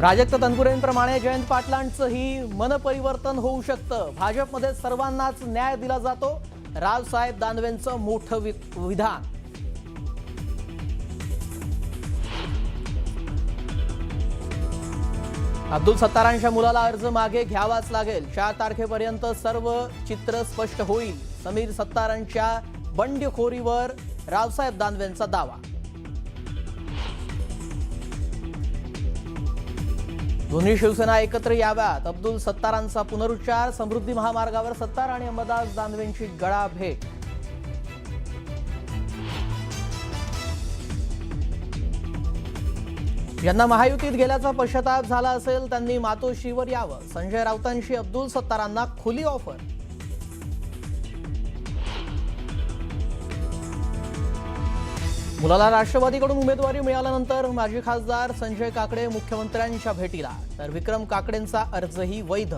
प्राजक्त तनपुरेंप्रमाणे जयंत पाटलांचंही मनपरिवर्तन होऊ शकतं। भाजपमध्ये सर्वांनाच न्याय दिला जातो, रावसाहेब दानवेंचं मोठं विधान। अब्दुल सत्तारांच्या मुलाला अर्ज मागे घ्यावाच लागेल। 4 तारखेपर्यंत सर्व चित्र स्पष्ट होईल। समीर सत्तारांच्या बंडखोरीवर रावसाहेब दानवेंचा दावा। दोन्ही शिवसेना एकत्र याव्यात, अब्दुल सत्तारांचा पुनरुच्चार। समृद्धी महामार्गावर सत्तार आणि अंबादास दानवेंची गळाभेट। ज्यांना महायुतीत गेल्याचा पश्चाताप झाला असेल त्यांनी मातोश्रीवर यावं। संजय राऊतांशी अब्दुल सत्तारांना खुली ऑफर। मुलाला राष्ट्रवादीकडून उमेदवारी मिळाल्यानंतर माजी खासदार संजय काकडे मुख्यमंत्र्यांच्या भेटीला, तर विक्रम काकडेंचा अर्जही वैध।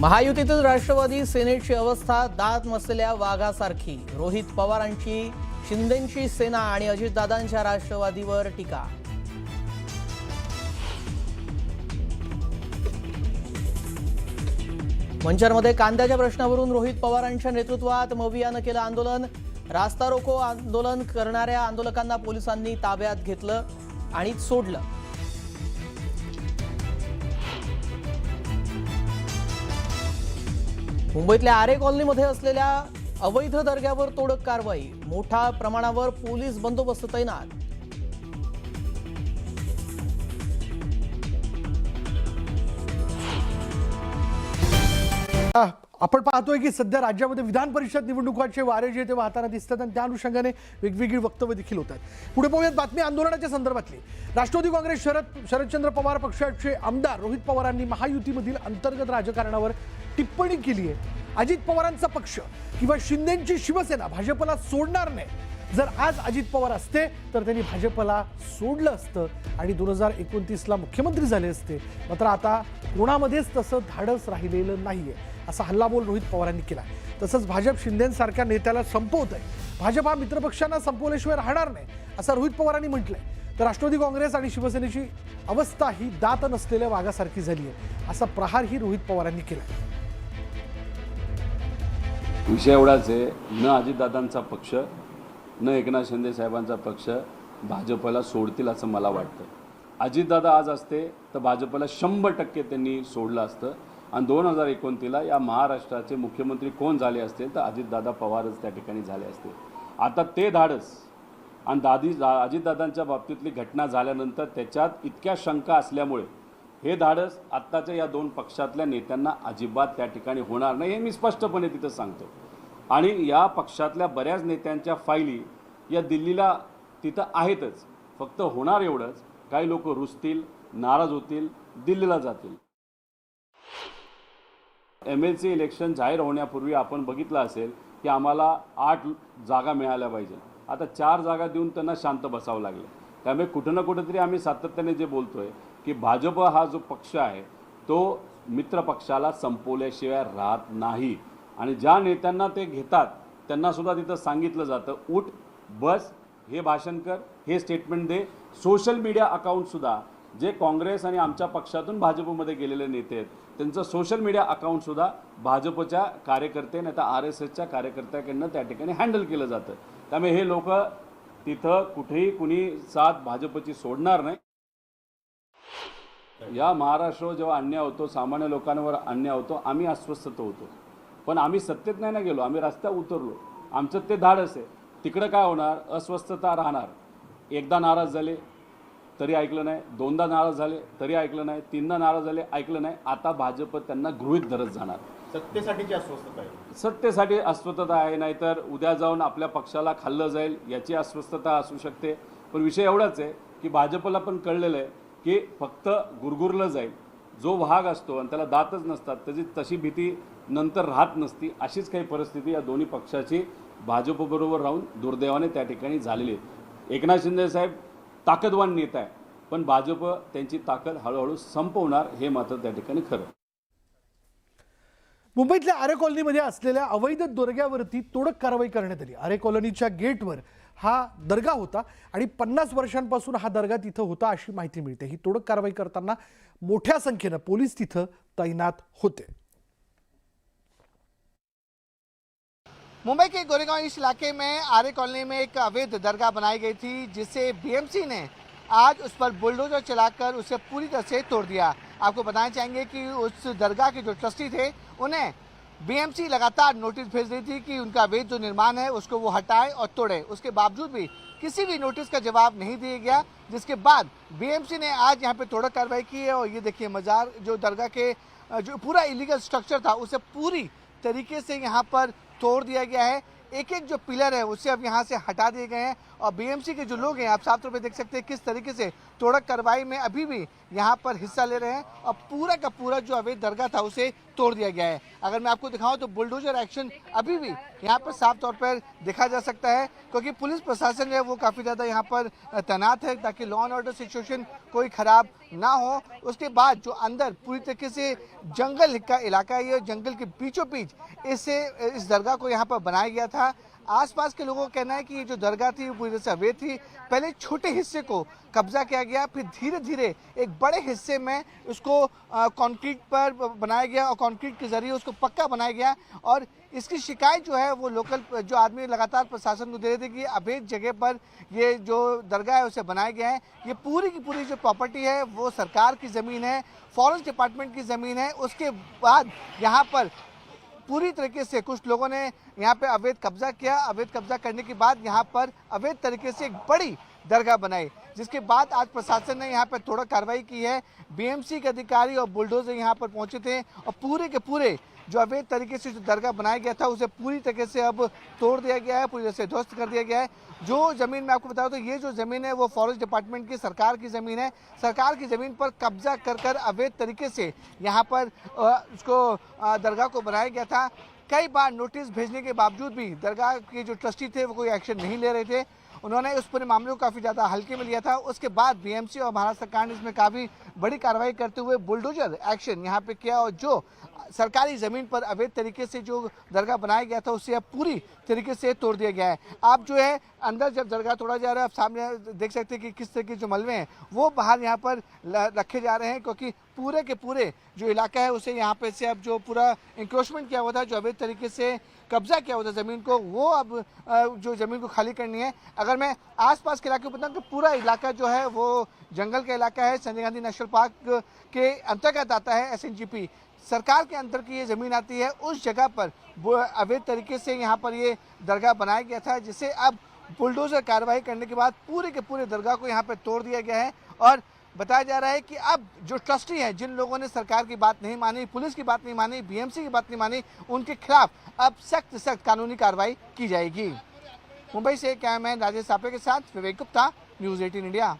महायुतीतील राष्ट्रवादी सेनेची अवस्था दात मसलेल्या वाघासारखी। रोहित पवारांची शिंदेंची सेना आणि अजितदादांच्या राष्ट्रवादीवर टीका। मंचरमध्ये कांद्याच्या प्रश्नावरून रोहित पवारांच्या नेतृत्वात मवियानं केलं आंदोलन। रास्ता रोको आंदोलन करणाऱ्या आंदोलकांना पोलिसांनी ताब्यात घेतलं आणि सोडलं। मुंबईतल्या आरे कॉलनीमध्ये असलेल्या अवैध दर्ग्यावर तोडक कारवाई। मोठ्या प्रमाणावर पोलीस बंदोबस्त तैनात। आपण पाहतोय की सध्या राज्यामध्ये विधान परिषद निवडणुकांचे वारे जे ते वाहताना दिसतात आणि त्या अनुषंगाने वेगवेगळी वक्तव्य देखील होत आहेत। पुढे पाहूयात बातमी आंदोलनाच्या संदर्भातली। राष्ट्रवादी काँग्रेस शरदचंद्र पवार पक्षाचे आमदार रोहित पवारांनी महायुतीमधील अंतर्गत राजकारणावर टिप्पणी केली आहे। अजित पवारांचा पक्ष किंवा शिंदेंची शिवसेना भाजपला सोडणार नाही। जर आज अजित पवार असते तर त्यांनी भाजपला सोडलं असतं आणि 2029ला मुख्यमंत्री झाले असते। मात्र आता कोणामध्येच तसं धाडस राहिलेलं नाहीये, असा हल्लाबोल रोहित पवारांनी केला। तसंच भाजप शिंदेंसारख्या नेत्याला संपवत आहे। भाजप हा मित्रपक्षांना संपवल्याशिवाय राहणार नाही, असं रोहित पवारांनी म्हटलंय। तर राष्ट्रवादी काँग्रेस आणि शिवसेनेची अवस्था ही दात नसलेल्या वाघासारखी झाली आहे, असा प्रहारही रोहित पवारांनी केला। विषय एवढाच आहे, न अजितदादांचा पक्ष न एकनाथ शिंदे साहेबांचा पक्ष भाजपला सोडतील असं मला वाटतं। अजितदादा आज असते तर भाजपला 100% त्यांनी सोडलं असतं आणि 2029ला या महाराष्ट्राचे मुख्यमंत्री कोण झाले असतील तर अजितदादा पवारच त्या ठिकाणी झाले असते। आता ते धाडस आणि अजितदादांच्या बाबतीतली घटना झाल्यानंतर त्याच्यात इतक्या शंका असल्यामुळे हे धाडस आत्ताच्या या 2 पक्षातल्या नेत्यांना अजिबात त्या ठिकाणी होणार नाही, हे मी स्पष्टपणे तिथं सांगतो। आणि या पक्षातल्या बऱ्याच नेत्यांच्या फायली या दिल्लीला तिथं आहेतच, फक्त होणार एवढंच, काही लोक रुसतील, नाराज होतील, दिल्लीला जातील। MLC इलेक्शन जाहीर होण्यापूर्वी आपण बघितलं असेल की आम्हाला 8 जागा मिळाल्या पाहिजे। आता 4 जागा देऊन त्यांना शांत बसावं लागलं। त्यामुळे कुठं ना कुठंतरी आम्ही सातत्याने जे बोलतोय की भाजप हा जो पक्ष आहे तो मित्र पक्षाला संपवल्याशिवाय राहत नाही। आणि ज्या नेत्यांना ते घेतात त्यांना सुद्धा तिथं सांगितलं जातं, उठ बस, हे भाषण कर, हे स्टेटमेंट दे। सोशल मीडिया अकाउंटसुद्धा जे काँग्रेस आणि आमच्या पक्षातून भाजपमध्ये गेलेले नेते आहेत त्यांचं सोशल मीडिया अकाउंटसुद्धा भाजपच्या कार्यकर्ते नाही तर RSSच्या कार्यकर्त्याकडनं त्या ठिकाणी हँडल केलं जातं। त्यामुळे हे लोक तिथं कुठेही कुणी साथ भाजपची सोडणार नाही। या महाराष्ट्रावर जेव्हा अन्याय होतो, सामान्य लोकांवर अन्याय होतो, आम्ही अस्वस्थ होतो, पण आम्ही सत्तेत नाही ना गेलो, आम्ही रस्त्यावर उतरलो। आमचं ते धाडस आहे। तिकडं काय होणार, अस्वस्थता राहणार। एकदा नाराज झाले तरी ऐकलं नाही, 2दा नाराज झाले तरी ऐकलं नाही, 3दा नाराज झाले ऐकलं नाही। आता भाजप त्यांना गृहीत धरत जाणार। सत्तेसाठीची अस्वस्थता आहे, सत्तेसाठी अस्वस्थता आहे, नाहीतर उद्या जाऊन आपल्या पक्षाला खाल्लं जाईल याची अस्वस्थता असू शकते। पण विषय एवढाच आहे की भाजपला पण कळलेलं आहे की फक्त गुरगुरलं जाईल, जो वाघ असतो आणि त्याला दातच नसतात त्याची तशी भीती नंतर राहत नसती, अशीच काही परिस्थिती या दोन्ही पक्षाची भाजपबरोबर राहून दुर्दैवाने त्या ठिकाणी झालेली आहे। एकनाथ शिंदे साहेब ताकदवान नेता आहे, पण भाजप त्यांची ताकद हळूहळू संपवणार, हे मात्र त्या ठिकाणी खरं। मुंबईतल्या आरे कॉलनीमध्ये असलेल्या अवैध दर्ग्यावरती तोडक कारवाई करण्यात आली. आरे कॉलनीच्या गेटवर हा दर्गा होता आणि 50 वर्षांपासून हा दर्गा तिथं होता अशी माहिती मिळते. ही तोडक कारवाई करताना मोठ्या संख्येनं पोलीस तिथं तैनात होते. मुंबई के गोरेगांव इस इलाके में आरे कॉलोनी में एक अवैध दरगाह बनाई गई थी, जिसे बीएमसी ने आज उस पर बुलडोजर चलाकर उसे पूरी तरह से तोड़ दिया. आपको बताना चाहेंगे कि उस दरगाह के जो ट्रस्टी थे उन्हें बीएमसी लगातार नोटिस भेज रही थी कि उनका अवैध जो निर्माण है उसको वो हटाए और तोड़े. उसके बावजूद भी किसी भी नोटिस का जवाब नहीं दिया गया, जिसके बाद बीएमसी ने आज यहाँ पे तोड़क कार्रवाई की है. और ये देखिए मज़ार जो दरगाह के जो पूरा इलीगल स्ट्रक्चर था उसे पूरी तरीके से यहाँ पर तोड़ दिया गया है. एक एक जो पिलर है उसे अब यहाँ से हटा दिए गए हैं. और बीएमसी के जो लोग हैं आप साफ तौर पे देख सकते हैं किस तरीके से तोड़क कार्रवाई में अभी भी यहाँ पर हिस्सा ले रहे हैं. और पूरा का पूरा जो अवैध दरगाह था उसे तोड़ दिया गया है. अगर मैं आपको दिखाऊं तो बुलडोजर एक्शन अभी भी यहाँ पर साफ तौर पर देखा जा सकता है, क्योंकि पुलिस प्रशासन जो है वो काफ़ी ज़्यादा यहाँ पर तैनात है ताकि लॉ एंड ऑर्डर सिचुएशन कोई ख़राब ना हो. उसके बाद जो अंदर पूरी तरीके से जंगल का इलाका है, ये जंगल के बीचों बीच इस दरगाह को यहाँ पर बनाया गया था. आसपास के लोगों का कहना है कि ये जो दरगाह थी वो पूरी तरह से अवैध थी. पहले छोटे हिस्से को कब्जा किया गया, फिर धीरे धीरे एक बड़े हिस्से में उसको कंक्रीट पर बनाया गया और कंक्रीट के जरिए उसको पक्का बनाया गया. और इसकी शिकायत जो है वो लोकल जो आदमी लगातार प्रशासन को दे रहे थे कि अवैध जगह पर ये जो दरगाह है उसे बनाया गया है. ये पूरी की पूरी जो प्रॉपर्टी है वो सरकार की ज़मीन है, फॉरेस्ट डिपार्टमेंट की ज़मीन है. उसके बाद यहाँ पर पूरी तरीके से कुछ लोगों ने यहाँ पे अवैध कब्जा किया. अवैध कब्जा करने के बाद यहाँ पर अवैध तरीके से एक बड़ी दरगाह बनाई, जिसके बाद आज प्रशासन ने यहाँ पर तोड़क कार्रवाई की है. बीएमसी के अधिकारी और बुलडोजर यहाँ पर पहुँचे थे और पूरे के पूरे जो अवैध तरीके से जो दरगाह बनाया गया था उसे पूरी तरीके से अब तोड़ दिया गया है, पूरी तरह से ध्वस्त कर दिया गया है. जो ज़मीन मैं आपको बता दूं तो ये जो ज़मीन है वो फॉरेस्ट डिपार्टमेंट की सरकार की ज़मीन है. सरकार की ज़मीन पर कब्जा कर अवैध तरीके से यहाँ पर उसको दरगाह को बनाया गया था. कई बार नोटिस भेजने के बावजूद भी दरगाह के जो ट्रस्टी थे वो कोई एक्शन नहीं ले रहे थे. उन्होंने उस पूरे मामले को काफ़ी ज़्यादा हल्के में लिया था. उसके बाद बीएमसी और महाराष्ट्र सरकार ने इसमें काफ़ी बड़ी कार्रवाई करते हुए बुलडोजर एक्शन यहाँ पे किया और जो सरकारी ज़मीन पर अवैध तरीके से जो दरगाह बनाया गया था उसे अब पूरी तरीके से तोड़ दिया गया है. आप जो है अंदर जब दरगाह तोड़ा जा रहा है आप सामने देख सकते हैं कि किस तरह के जो मलबे हैं वो बाहर यहाँ पर रखे जा रहे हैं, क्योंकि पूरे के पूरे जो इलाका है उसे यहाँ पे से अब जो पूरा इंक्रोचमेंट किया हुआ था, जो अवैध तरीके से कब्जा किया हुआ था ज़मीन को, वो अब जो ज़मीन को खाली करनी है. अगर मैं आसपास के इलाके को बताऊँ तो पूरा इलाका जो है वो जंगल का इलाका है. संजय गांधी नेशनल पार्क के अंतर्गत आता है. SNGP सरकार के अंदर की ये ज़मीन आती है. उस जगह पर अवैध तरीके से यहाँ पर ये दरगाह बनाया गया था, जिसे अब बुलडोजर कार्रवाई करने के बाद पूरे के पूरे दरगाह को यहाँ पर तोड़ दिया गया है. और बताया जा रहा है कि अब जो ट्रस्टी हैं, जिन लोगों ने सरकार की बात नहीं मानी, पुलिस की बात नहीं मानी, बीएमसी की बात नहीं मानी, उनके खिलाफ अब सख्त कानूनी कार्रवाई की जाएगी. मुंबई से कैमरामैन राजेश सापे के साथ विवेक गुप्ता, न्यूज 18 इंडिया.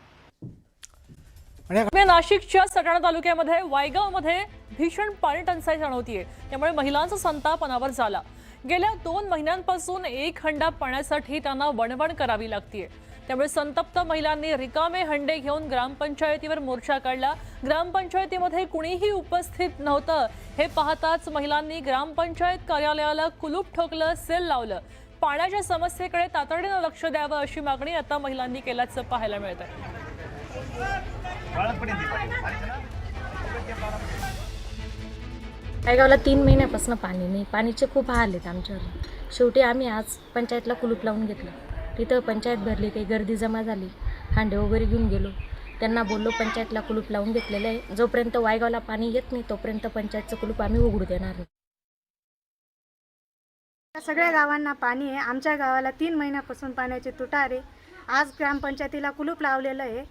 नाशिकच्या सटाणा तालुक्यामध्ये वायगावमध्ये भीषण पाणी टंचाई जाणवतीये, त्यामुळे महिलांचा संताप अनावर झाला. गेल्या 2 महिन्यांपासून एक हंडा पाण्यासाठी त्यांना वणवण करावी लागतीये. त्यामुळे संतप्त महिलांनी रिकामे हंडे घेऊन ग्रामपंचायतीवर मोर्चा काढला. ग्रामपंचायतीमध्ये कुणीही उपस्थित नव्हतं. हे पाहताच महिलांनी ग्रामपंचायत कार्यालयाला कुलूप ठोकलं, सेल लावलं. पाण्याच्या समस्येकडे तातडीनं लक्ष द्यावं अशी मागणी आता महिलांनी केल्याचं पाहायला मिळतंय. वायगावला 3 महिन्यापासून पाणी नाही. पाणीचे खूप हाल आहेत आमच्यावर. शेवटी आम्ही आज पंचायतला कुलूप लावून घेतलं. तिथं पंचायत भरली, काही गर्दी जमा झाली. हांडे वगैरे घेऊन गेलो, त्यांना बोललो पंचायतला कुलूप लावून घेतलेलं आहे. जोपर्यंत वायगावला पाणी येत नाही तोपर्यंत पंचायतचं कुलूप आम्ही उघडू देणार नाही. सगळ्या गावांना पाणी आहे. आमच्या गावाला 3 महिन्यापासून पाण्याचे तुटारे. आज ग्रामपंचायतीला कुलूप लावलेलं आहे.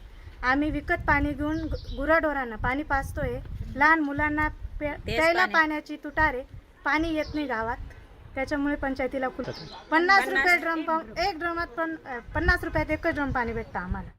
आम्ही विकत पाणी घेऊन गुराढोरांना पाणी पाजतोय. लहान मुलांना प्यायला पाण्याची तुटारे. पाणी येत नाही गावात, त्याच्यामुळे पंचायतीला कुलूप. 50 रुपये ड्रम, एक ड्रमात पण 50 रुपयात एकच ड्रम पाणी भेटतं आम्हाला.